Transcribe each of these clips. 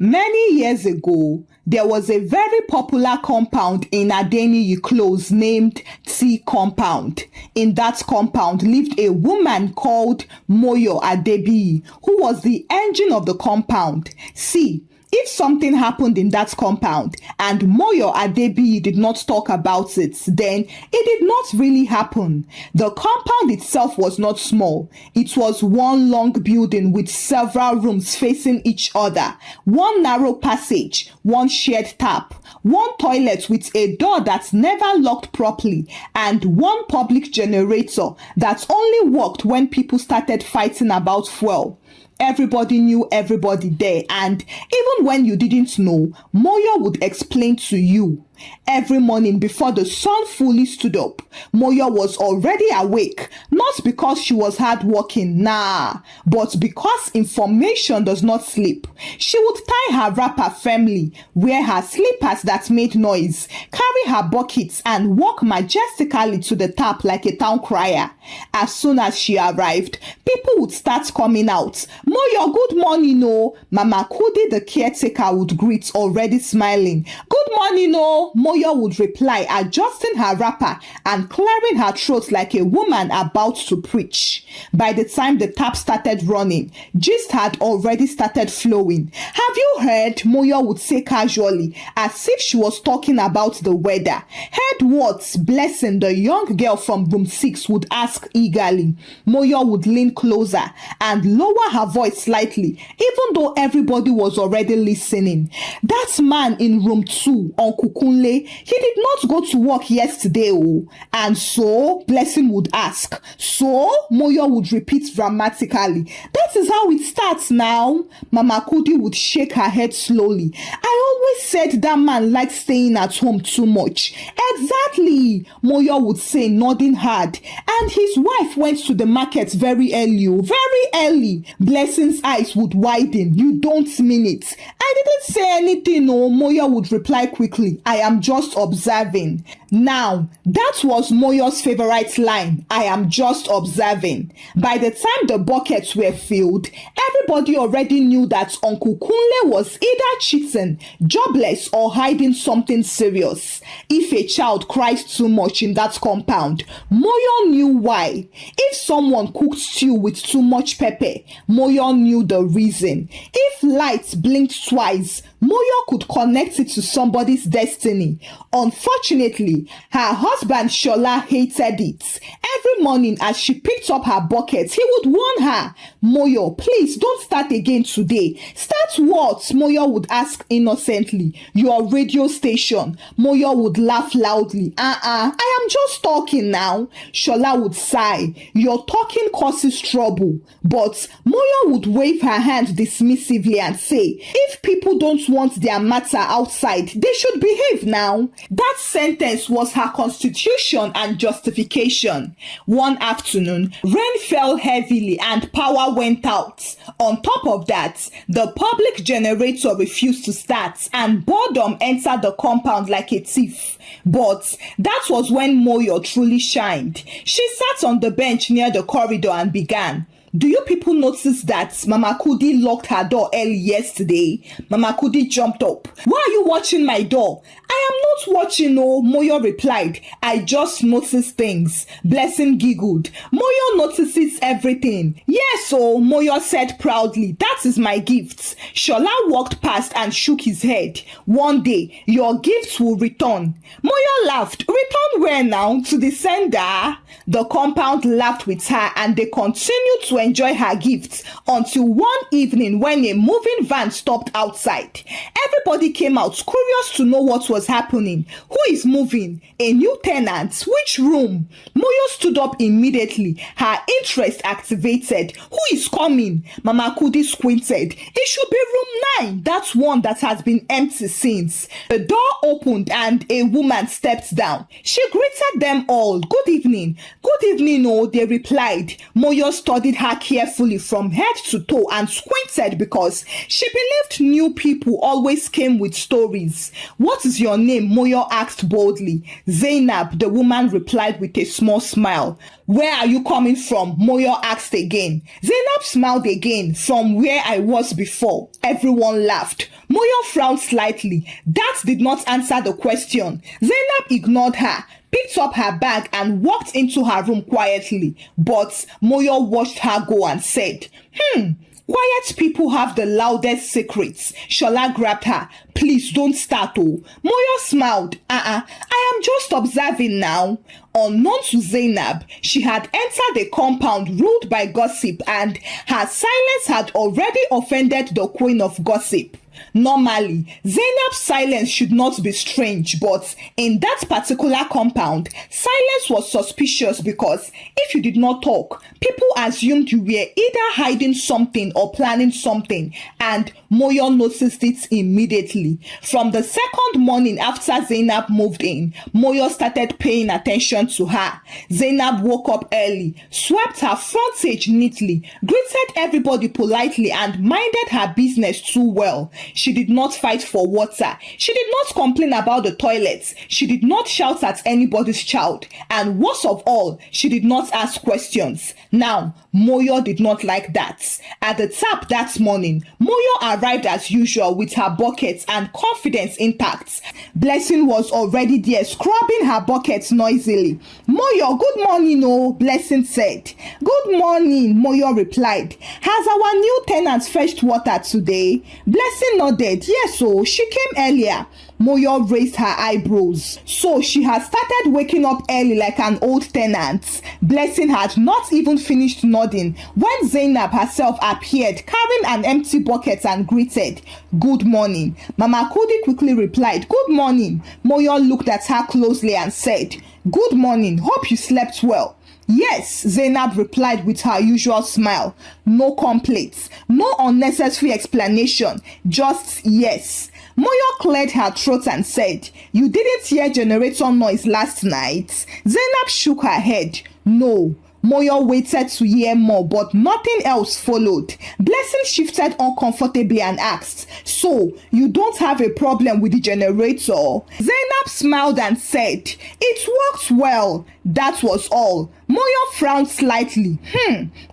Many years ago, there was a very popular compound in Adeniyi Close named T Compound. In that compound lived a woman called Moyo Adebiyi, who was the engine of the compound. See, if something happened in that compound and Moyo Adebiyi did not talk about it, then it did not really happen. The compound itself was not small. It was one long building with several rooms facing each other, one narrow passage, one shared tap, one toilet with a door that never locked properly, and one public generator that only worked when people started fighting about fuel. Everybody knew everybody there, and even when you didn't know, Moyo would explain to you. Every morning before the sun fully stood up, Moyo was already awake, not because she was hardworking, but because information does not sleep. She would tie her wrapper firmly, wear her slippers that made noise, carry her buckets, and walk majestically to the tap like a town crier. As soon as she arrived, people would start coming out. Moyo, good morning, no. Mama Kudi, the caretaker, would greet, already smiling. Good morning, no. Moyo would reply, adjusting her wrapper and clearing her throat like a woman about to preach. By the time the tap started running, gist had already started flowing. Have you heard? Moyo would say casually, as if she was talking about the weather. Heard what? Blessing, the young girl from room 6, would ask eagerly. Moyo would lean closer and lower her voice slightly, even though everybody was already listening. That man in room 2, Uncle Kunle, he did not go to work yesterday, oh. And so, Blessing would ask. So, Moyo would repeat dramatically. That is how it starts now. Mama Kudi would shake her head slowly. I always said that man likes staying at home too much. Exactly, Moyo would say, nodding hard. And his wife went to the market very early, very early. Blessing's eyes would widen. You don't mean it. I didn't say anything, no, Moyo would reply quickly. I am just observing. Now, that was Moyo's favorite line. I am just observing. By the time the buckets were filled, everybody already knew that Uncle Kunle was either cheating, jobless, or hiding something serious. If a child cries too much in that compound, Moyo knew why. If someone cooked stew with too much pepper, Moyo knew the reason. If lights blinked twice, Moyo could connect it to somebody's destiny. Unfortunately, her husband Shola hated it. Every morning as she picked up her bucket, he would warn her, Moyo, please don't start again today. Start what? Moyo would ask innocently. Your radio station. Moyo would laugh loudly. I am just talking now. Shola would sigh. Your talking causes trouble. But Moyo would wave her hand dismissively and say, if people don't want their matter outside, they should behave now. That sentence was her constitution and justification. One afternoon, rain fell heavily and power went out. On top of that, the public generator refused to start and boredom entered the compound like a thief. But that was when Moyo truly shined. She sat on the bench near the corridor and began. Do you people notice that Mama Kudi locked her door early yesterday? Mama Kudi jumped up. Why are you watching my door? I am not watching, no, Moyo replied. I just noticed things. Blessing giggled. Moyo notices everything. Yes, Moyo said proudly. That is my gift. Shola walked past and shook his head. One day, your gifts will return. Moyo laughed. Return where now? To the sender? The compound laughed with her and they continued to enjoy her gifts until one evening when a moving van stopped outside. Everybody came out curious to know what was happening. Who is moving? A new tenant? Which room? Moyo stood up immediately, her interest activated. Who is coming? Mama Kudi squinted. It should be room 9, that one that has been empty since. The door opened and a woman stepped down. She greeted them all. Good evening. Good evening, they replied. Moyo studied her carefully from head to toe and squinted because she believed new people always came with stories. What is your name? Moyo asked boldly. Zainab, the woman replied with a small smile. Where are you coming from? Moyo asked again. Zainab smiled again. From where I was before. Everyone laughed. Moyo frowned slightly. That did not answer the question. Zainab ignored her, picked up her bag and walked into her room quietly. But Moyo watched her go and said, quiet people have the loudest secrets. Shola grabbed her. Please don't start, oh. Moyo smiled. I am just observing now. Unknown to Zainab, she had entered a compound ruled by gossip, and her silence had already offended the queen of gossip. Normally, Zainab's silence should not be strange, but in that particular compound, silence was suspicious because if you did not talk, people assumed you were either hiding something or planning something, and Moyo noticed it immediately. From the second morning after Zainab moved in, Moyo started paying attention to her. Zainab woke up early, swept her frontage neatly, greeted everybody politely, and minded her business too well. She did not fight for water. She did not complain about the toilets. She did not shout at anybody's child. And worst of all, she did not ask questions. Now, Moyo did not like that. At the tap that morning, Moyo arrived as usual with her buckets and confidence intact. Blessing was already there, scrubbing her buckets noisily. Moyo, good morning, oh, Blessing said. Good morning, Moyo replied. Has our new tenant fetched water today? Blessing nodded. Yes, oh, she came earlier. Moyo raised her eyebrows. So she had started waking up early like an old tenant. Blessing had not even finished nodding when Zainab herself appeared carrying an empty bucket and greeted. Good morning. Mama Kudi quickly replied, good morning. Moyo looked at her closely and said, good morning. Hope you slept well. Yes, Zainab replied with her usual smile. No complaints, no unnecessary explanation, just yes. Moyo cleared her throat and said, you didn't hear generator noise last night? Zainab shook her head. No. Moyo waited to hear more, but nothing else followed. Blessing shifted uncomfortably and asked, so, you don't have a problem with the generator? Zainab smiled and said, it worked well. That was all. Moyo frowned slightly.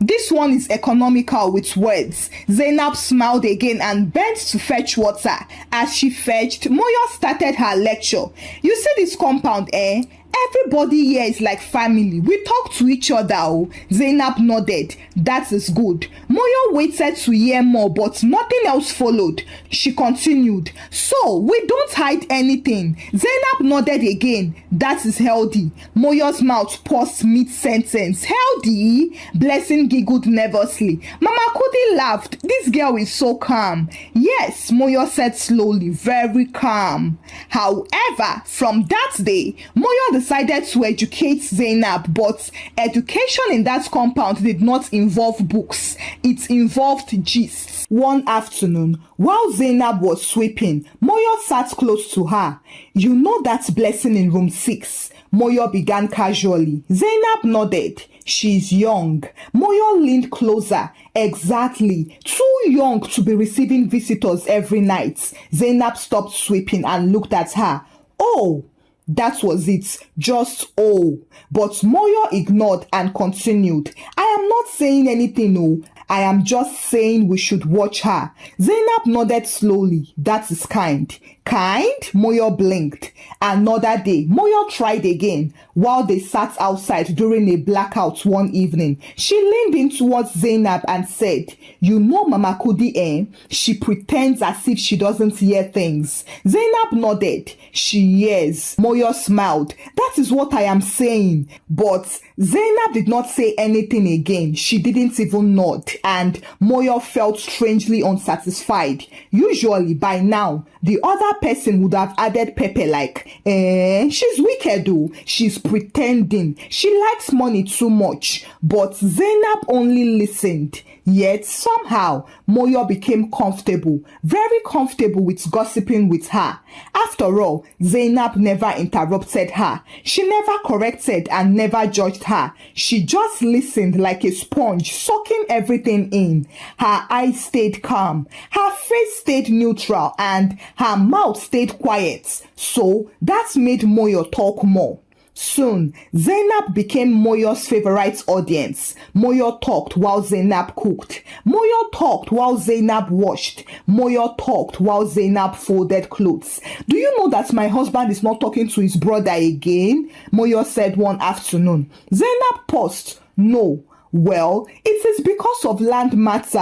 This one is economical with words. Zainab smiled again and bent to fetch water. As she fetched, Moyo started her lecture. You see this compound, eh? Everybody here is like family. We talk to each other. Oh. Zainab nodded. That is good. Moyo waited to hear more, but nothing else followed. She continued. So, we don't hide anything. Zainab nodded again. That is healthy. Moyo's mouth paused mid-sentence. Healthy? Blessing giggled nervously. Mama Kudi laughed. This girl is so calm. Yes, Moyo said slowly. Very calm. However, from that day, Moyo decided to educate Zainab, but education in that compound did not involve books. It involved gists. One afternoon, while Zainab was sweeping, Moyo sat close to her. You know that Blessing in room 6? Moyo began casually. Zainab nodded. She's young. Moyo leaned closer. Exactly. Too young to be receiving visitors every night. Zainab stopped sweeping and looked at her. Oh, that was it. Just oh. But Moyo ignored and continued. I am not saying anything, no. I am just saying we should watch her. Zainab nodded slowly. That is kind. Kind? Moyo blinked. Another day, Moyo tried again. While they sat outside during a blackout one evening, she leaned in towards Zainab and said, you know Mama Kudi, eh? She pretends as if she doesn't hear things. Zainab nodded. She hears. Moyo smiled. That is what I am saying. But Zainab did not say anything again. She didn't even nod. And Moyo felt strangely unsatisfied. Usually, by now, the other person would have added pepper like, she's wicked though. She's pretending. She likes money too much. But Zainab only listened. Yet somehow, Moyo became comfortable, very comfortable with gossiping with her. After all, Zainab never interrupted her. She never corrected and never judged her. She just listened like a sponge, soaking everything in. Her eyes stayed calm, her face stayed neutral, and her mouth stayed quiet. So that made Moyo talk more. Soon, Zainab became Moyo's favorite audience. Moyo talked while Zainab cooked. Moyo talked while Zainab washed. Moyo talked while Zainab folded clothes. Do you know that my husband is not talking to his brother again? Moyo said one afternoon. Zainab paused. No. Well, it is because of land matter,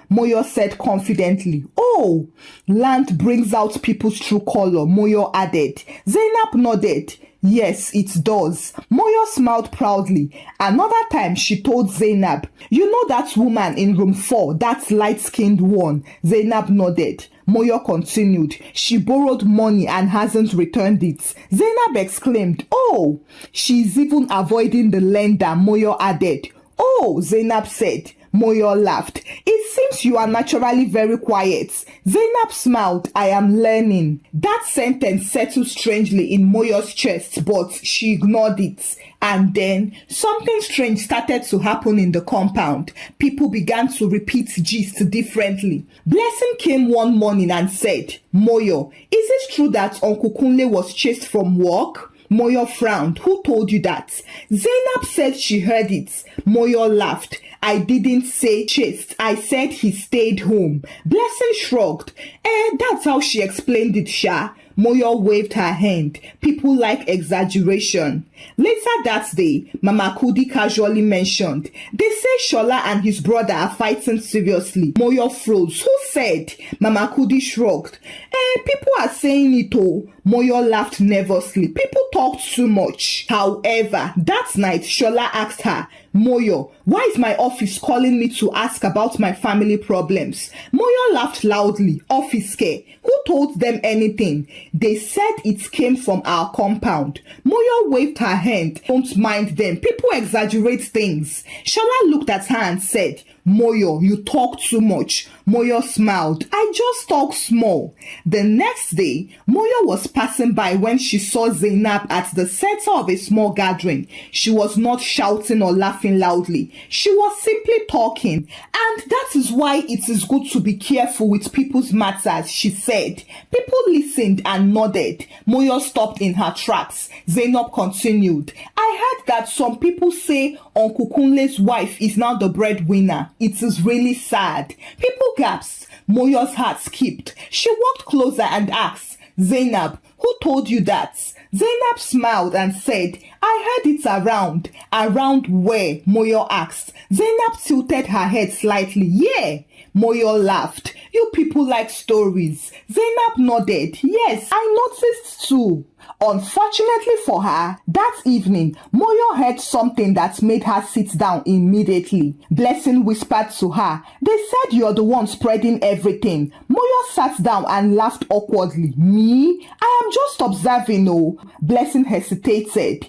Moyo said confidently. Oh, land brings out people's true color, Moyo added. Zainab nodded. Yes, it does. Moyo smiled proudly. Another time she told Zainab, you know that woman in room 4, that light-skinned one? Zainab nodded. Moyo continued, she borrowed money and hasn't returned it. Zainab exclaimed, oh, she's even avoiding the lender, Moyo added. Oh, Zainab said. Moyo laughed. It seems you are naturally very quiet. Zainab smiled. I am learning. That sentence settled strangely in Moyo's chest, but she ignored it. And then something strange started to happen in the compound. People began to repeat gist differently. Blessing came one morning and said, Moyo, is it true that Uncle Kunle was chased from work? Moyo frowned. Who told you that? Zainab said she heard it. Moyo laughed. I didn't say chased. I said he stayed home. Blessing shrugged. That's how she explained it, Sha. Moyo waved her hand. People like exaggeration. Later that day, Mama Kudi casually mentioned, they say Shola and his brother are fighting seriously. Moyo froze. Who said? Mama Kudi shrugged. People are saying it all. Moyo laughed nervously. People talk too much. However, that night, Shola asked her, Moyo, why is my office calling me to ask about my family problems? Moyo laughed loudly. Office care. Who told them anything? They said it came from our compound. Moyo waved her hand. Don't mind them. People exaggerate things. Shola looked at her and said, Moyo, you talk too much. Moyo smiled. I just talk small. The next day, Moyo was passing by when she saw Zainab at the center of a small gathering. She was not shouting or laughing loudly. She was simply talking. And that is why it is good to be careful with people's matters, she said. People listened and nodded. Moyo stopped in her tracks. Zainab continued. I heard that some people say Uncle Kunle's wife is now the breadwinner. It is really sad. People gasped. Moyo's heart skipped. She walked closer and asked, Zainab, who told you that? Zainab smiled and said, I heard it around. Around where? Moyo asked. Zainab tilted her head slightly. Yeah. Moyo laughed. You people like stories. Zainab nodded. Yes, I noticed too. Unfortunately for her, that evening, Moyo heard something that made her sit down immediately. Blessing whispered to her, they said you're the one spreading everything. Moyo sat down and laughed awkwardly. Me? I am just observing, oh. Blessing hesitated.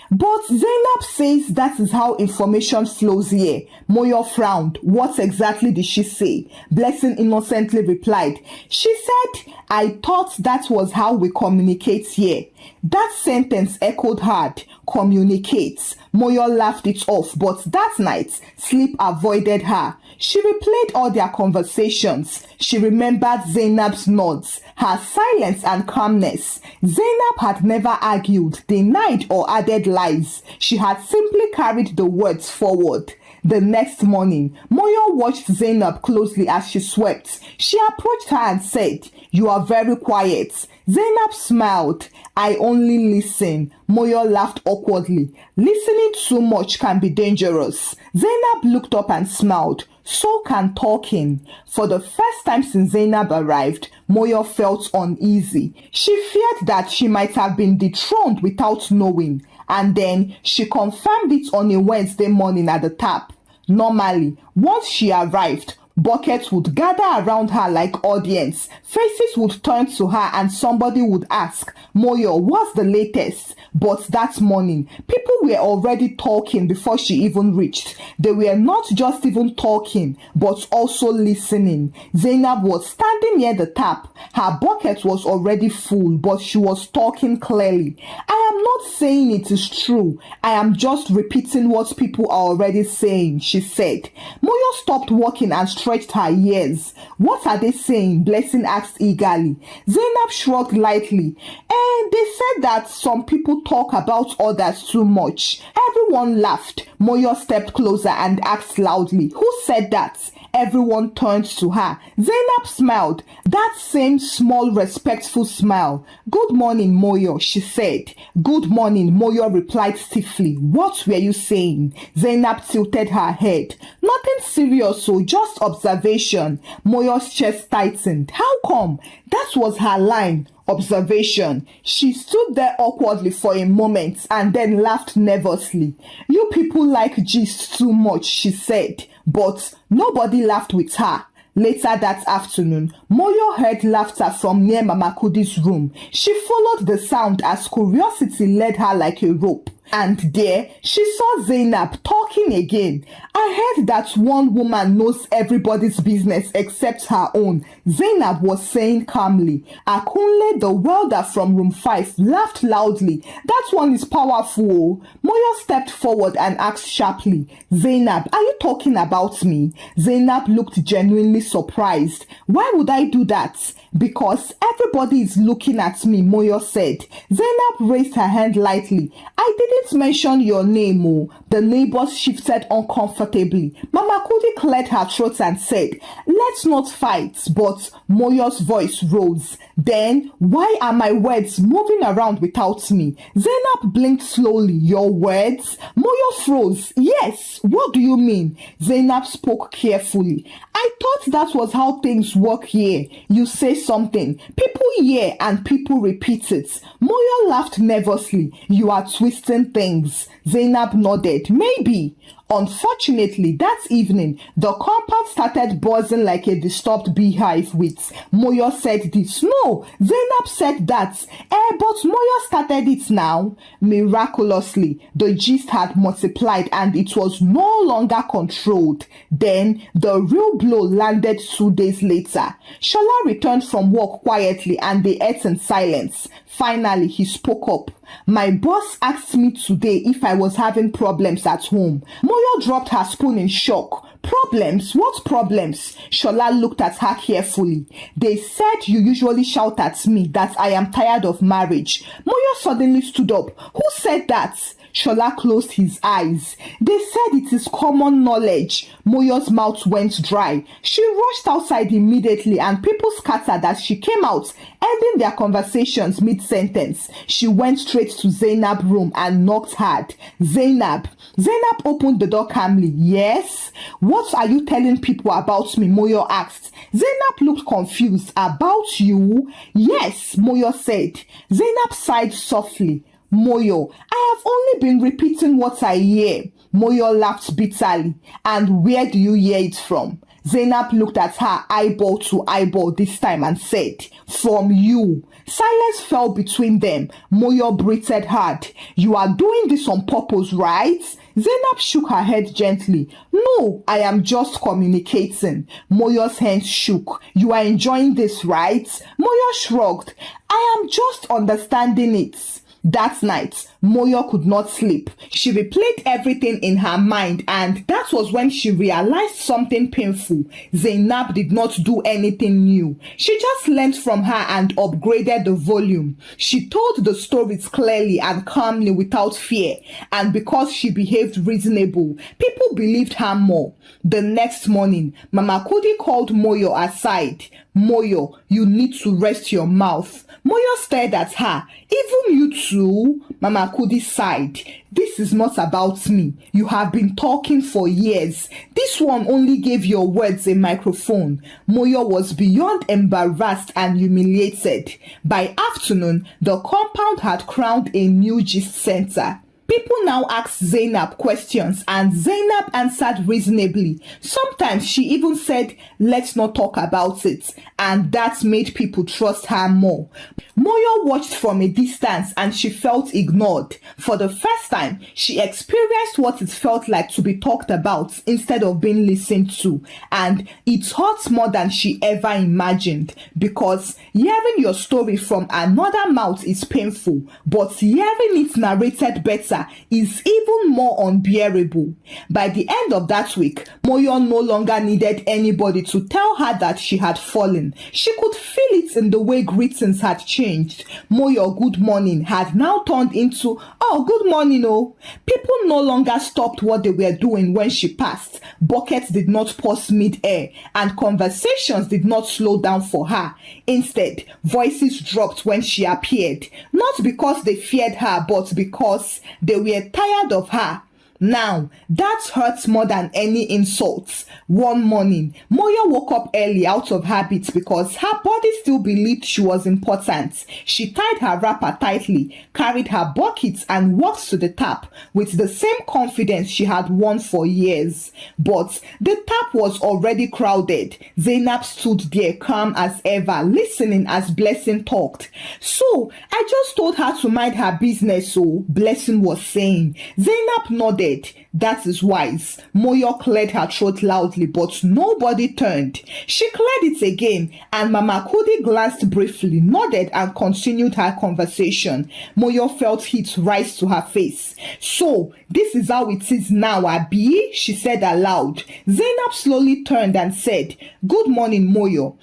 But Zainab says that is how information flows here. Moyo frowned. What exactly did she say? Blessing innocently replied. She said, I thought that was how we communicate here. That sentence echoed hard. Communicates. Moyo laughed it off, but that night, sleep avoided her. She replayed all their conversations. She remembered Zainab's nods, her silence and calmness. Zainab had never argued, denied or added lies. She had simply carried the words forward. The next morning, Moyo watched Zainab closely as she swept. She approached her and said, You are very quiet. Zainab smiled. I only listen. Moyo laughed awkwardly. Listening too much can be dangerous. Zainab looked up and smiled. So can talking. For the first time since Zainab arrived, Moyo felt uneasy. She feared that she might have been dethroned without knowing. And then she confirmed it on a Wednesday morning at the tap. Normally, once she arrived, buckets would gather around her like audience. Faces would turn to her and somebody would ask, Moyo, what's the latest? But that morning, people were already talking before she even reached. They were not just even talking, but also listening. Zainab was standing near the tap. Her bucket was already full, but she was talking clearly. I am not saying it is true. I am just repeating what people are already saying, she said. Moyo stopped walking and stretched her ears. What are they saying? Blessing asked eagerly. eagerly. Zainab shrugged lightly. And they said that some people talk about others too much. Everyone laughed. Moyo stepped closer and asked loudly, who said that? Everyone turned to her. Zainab smiled, that same small respectful smile. Good morning, Moyo, she said. Good morning, Moyo replied stiffly. What were you saying? Zainab tilted her head. Nothing serious, so just observation. Moyo's chest tightened. How come? That was her line. Observation. She stood there awkwardly for a moment and then laughed nervously. You people like gist too much, she said, but nobody laughed with her. Later that afternoon, Moyo heard laughter from near Mama Kudi's room. She followed the sound as curiosity led her like a rope. And there, she saw Zainab talking again. I heard that one woman knows everybody's business except her own, Zainab was saying calmly. Akunle, the welder from room 5, laughed loudly. That one is powerful. Moyo stepped forward and asked sharply, Zainab, are you talking about me? Zainab looked genuinely surprised. Why would I do that? Because everybody is looking at me, Moyo said. Zainab raised her hand lightly. I didn't mention your name, oh. The neighbors shifted uncomfortably. Mama Kudi cleared her throat and said, let's not fight, but Moyo's voice rose. Then, why are my words moving around without me? Zainab blinked slowly. Your words? Moyo froze. Yes, what do you mean? Zainab spoke carefully. I thought that was how things work here. You say something, people hear and people repeat it. Moyo laughed nervously. You are twisting things. Zainab nodded. Maybe. Unfortunately, that evening, the compound started buzzing like a disturbed beehive with Moyo said this. No, Zainab said that. But Moyo started it now. Miraculously, the gist had multiplied and it was no longer controlled. Then, the real blow landed 2 days later. Shola returned from work quietly and they ate in silence. Finally, he spoke up. My boss asked me today if I was having problems at home. Moyo dropped her spoon in shock. Problems? What problems? Shola looked at her carefully. They said you usually shout at me that I am tired of marriage. Moyo suddenly stood up. Who said that? Shola closed his eyes. They said it is common knowledge. Moyo's mouth went dry. She rushed outside immediately and people scattered as she came out, ending their conversations mid-sentence. She went straight to Zainab's room and knocked hard. Zainab. Zainab opened the door calmly. Yes? What are you telling people about me? Moyo asked. Zainab looked confused. About you? Yes, Moyo said. Zainab sighed softly. Moyo, I have only been repeating what I hear. Moyo laughed bitterly. And where do you hear it from? Zainab looked at her eyeball to eyeball this time and said, from you. Silence fell between them. Moyo breathed hard. You are doing this on purpose, right? Zainab shook her head gently. No, I am just communicating. Moyo's hands shook. You are enjoying this, right? Moyo shrugged. I am just understanding it. That night, Moyo could not sleep. She replayed everything in her mind and that was when she realized something painful. Zainab did not do anything new. She just learned from her and upgraded the volume. She told the stories clearly and calmly without fear, and because she behaved reasonable, people believed her more. The next morning, Mama Kudi called Moyo aside. Moyo, you need to rest your mouth. Moyo stared at her. Even you too? Mama Kudi sighed. This is not about me. You have been talking for years. This one only gave your words a microphone. Moyo was beyond embarrassed and humiliated. By afternoon, the compound had crowned a new gist center. People now asked Zainab questions and Zainab answered reasonably. Sometimes she even said, let's not talk about it. And that made people trust her more. Moyo watched from a distance and she felt ignored. For the first time, she experienced what it felt like to be talked about instead of being listened to. And it hurt more than she ever imagined, because hearing your story from another mouth is painful, but hearing it narrated better is even more unbearable. By the end of that week, Moyo no longer needed anybody to tell her that she had fallen. She could feel it in the way greetings had changed. Moyo good morning had now turned into, oh, good morning, oh. People no longer stopped what they were doing when she passed. Buckets did not pause mid-air, and conversations did not slow down for her. Instead, voices dropped when she appeared, not because they feared her, but because they were tired of her. Now, that hurts more than any insults. One morning, Moyo woke up early out of habit because her body still believed she was important. She tied her wrapper tightly, carried her buckets, and walked to the tap with the same confidence she had worn for years. But the tap was already crowded. Zainab stood there calm as ever, listening as Blessing talked. So, I just told her to mind her business, so Blessing was saying. Zainab nodded. That is wise. Moyo cleared her throat loudly, but nobody turned. She cleared it again, and Mama Kudi glanced briefly, nodded, and continued her conversation. Moyo felt heat rise to her face. So, this is how it is now, Abi? She said aloud. Zainab slowly turned and said, Good morning, Moyo.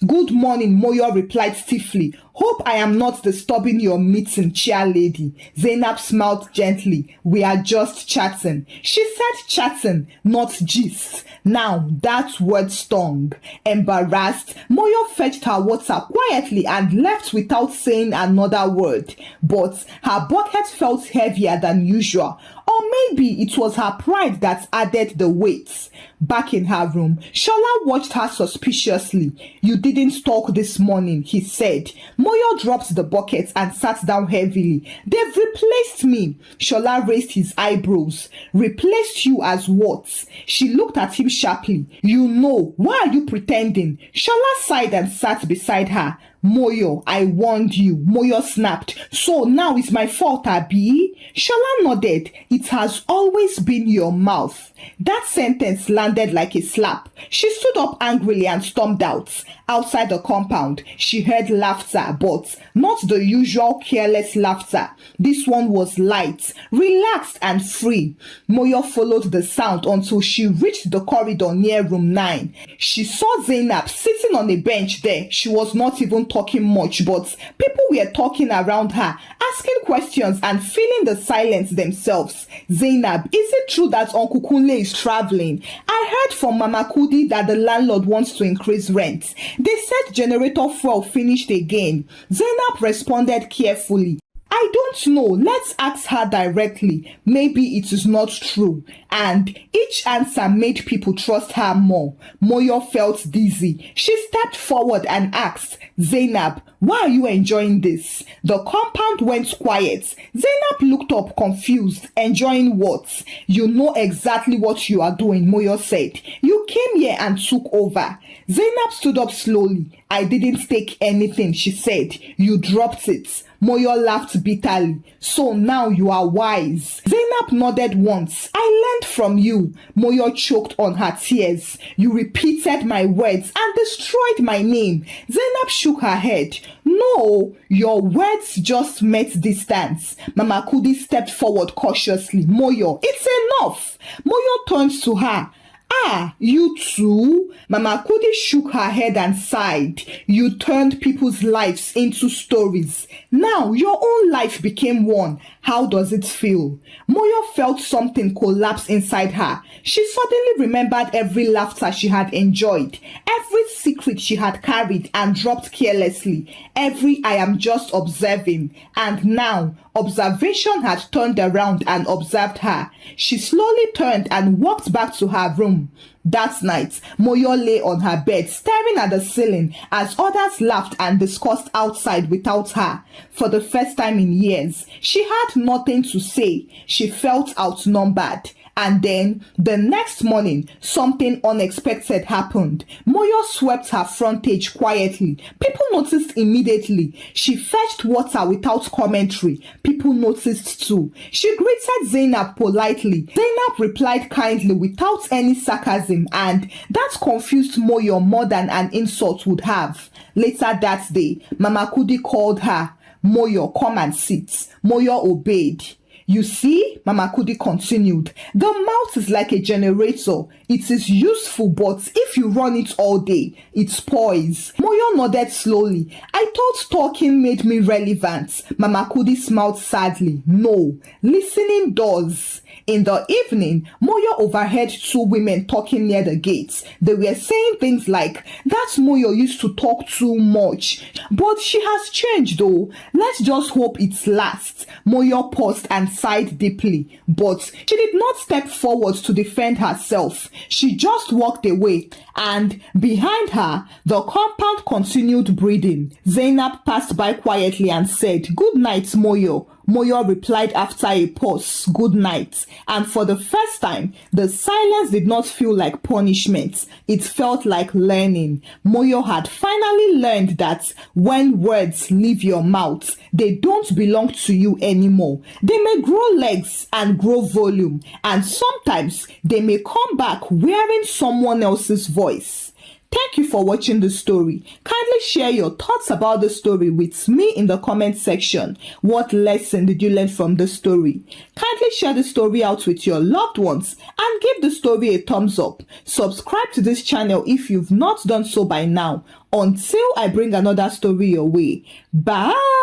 Good morning, Moyo replied stiffly. Hope I am not disturbing your meeting, chair lady. Zainab smiled gently. We are just chatting. She said chatting, not gist. Now that word stung. Embarrassed, Moyo fetched her water quietly and left without saying another word. But her bucket felt heavier than usual. Or maybe it was her pride that added the weight. Back in her room, Shola watched her suspiciously. You didn't talk this morning, he said. Moyo dropped the bucket and sat down heavily. They've replaced me. Shola raised his eyebrows. Replaced you as what? She looked at him sharply. You know, why are you pretending? Shola sighed and sat beside her. Moyo, I warned you. Moyo snapped. So now it's my fault, Abi? Shola nodded. It has always been your mouth. That sentence landed like a slap. She stood up angrily and stormed out. Outside the compound, she heard laughter, but not the usual careless laughter. This one was light, relaxed, and free. Moyo followed the sound until she reached the corridor near room 9. She saw Zainab sitting on a bench there. She was not even talking much, but people were talking around her, asking questions and feeling the silence themselves. Zainab, is it true that Uncle Kunle is traveling? I heard from Mama Kudi that the landlord wants to increase rent. They said generator fuel finished again. Zainab responded carefully. I don't know. Let's ask her directly. Maybe it is not true. And each answer made people trust her more. Moyo felt dizzy. She stepped forward and asked, Zainab, why are you enjoying this? The compound went quiet. Zainab looked up confused. Enjoying what? You know exactly what you are doing, Moyo said. You came here and took over. Zainab stood up slowly. I didn't take anything, she said. You dropped it. Moyo laughed bitterly. So now you are wise. Zainab nodded once. I learned from you. Moyo choked on her tears. You repeated my words and destroyed my name. Zainab shook her head. No, your words just met distance. Mama Kudi stepped forward cautiously. Moyo, it's enough. Moyo turned to her. Ah, you too? Mama Kudi shook her head and sighed. You turned people's lives into stories. Now your own life became one. How does it feel? Moyo felt something collapse inside her. She suddenly remembered every laughter she had enjoyed, every secret she had carried and dropped carelessly, every I am just observing. And now, observation had turned around and observed her. She slowly turned and walked back to her room. That night, Moyo lay on her bed, staring at the ceiling as others laughed and discussed outside without her. For the first time in years, she had nothing to say. She felt outnumbered. And then the next morning, something unexpected happened. Moyo swept her frontage quietly. People noticed immediately. She fetched water without commentary. People noticed too. She greeted Zainab politely. Zainab replied kindly without any sarcasm, and that confused Moyo more than an insult would have. Later that day, Mama Kudi called her. Moyo, come and sit. Moyo obeyed. You see, Mama Kudi continued, the mouth is like a generator. It is useful, but if you run it all day, it spoils. Moyo nodded slowly. I thought talking made me relevant. Mama Kudi smiled sadly. No, listening does. In the evening, Moyo overheard two women talking near the gates. They were saying things like, that Moyo used to talk too much, but she has changed though. Let's just hope it lasts. Moyo paused and sighed deeply, but she did not step forward to defend herself. She just walked away, and behind her, the compound continued breathing. Zainab passed by quietly and said, good night, Moyo. Moyo replied after a pause, good night. And for the first time, the silence did not feel like punishment. It felt like learning. Moyo had finally learned that when words leave your mouth, they don't belong to you anymore. They may grow legs and grow volume, and sometimes they may come back wearing someone else's voice. Thank you for watching the story. Kindly share your thoughts about the story with me in the comment section. What lesson did you learn from the story? Kindly share the story out with your loved ones and give the story a thumbs up. Subscribe to this channel if you've not done so by now. Until I bring another story your way. Bye!